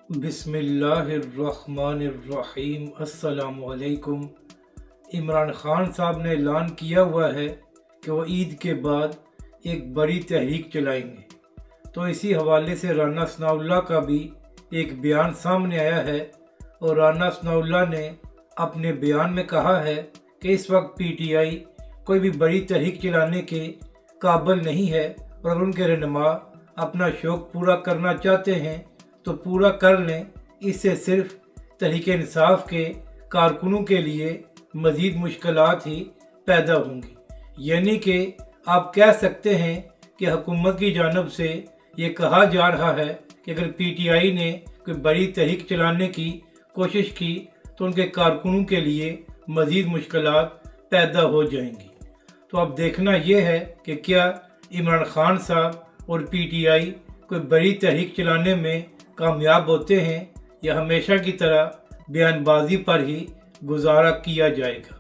बिस्मिल्लाहिर्रहमानिर्रहीम। अस्सलाम वालेकुम। इमरान खान साहब ने ऐलान किया हुआ है कि वो ईद के बाद एक बड़ी तहरीक चलाएंगे। तो इसी हवाले से राना सनाउल्लाह का भी एक बयान सामने आया है और राना सनाउल्लाह ने अपने बयान में कहा है कि इस वक्त पीटीआई कोई भी बड़ी तहरीक चलाने के काबिल नहीं है और अगर उनके रहनुमा अपना शौक़ पूरा करना चाहते हैं तो पूरा कर लें। इससे सिर्फ तहरीक इंसाफ के कारकुनों के लिए मज़ीद मुश्किलात ही पैदा होंगी। यानी कि आप कह सकते हैं कि हुकूमत की जानिब से ये कहा जा रहा है कि अगर पीटीआई ने कोई बड़ी तहरीक चलाने की कोशिश की तो उनके कारकुनों के लिए मज़ीद मुश्किलात पैदा हो जाएंगी। तो अब देखना यह है कि क्या इमरान खान साहब और पीटीआई कोई बड़ी तहरीक चलाने में कामयाब होते हैं या हमेशा की तरह बयानबाजी पर ही गुजारा किया जाएगा।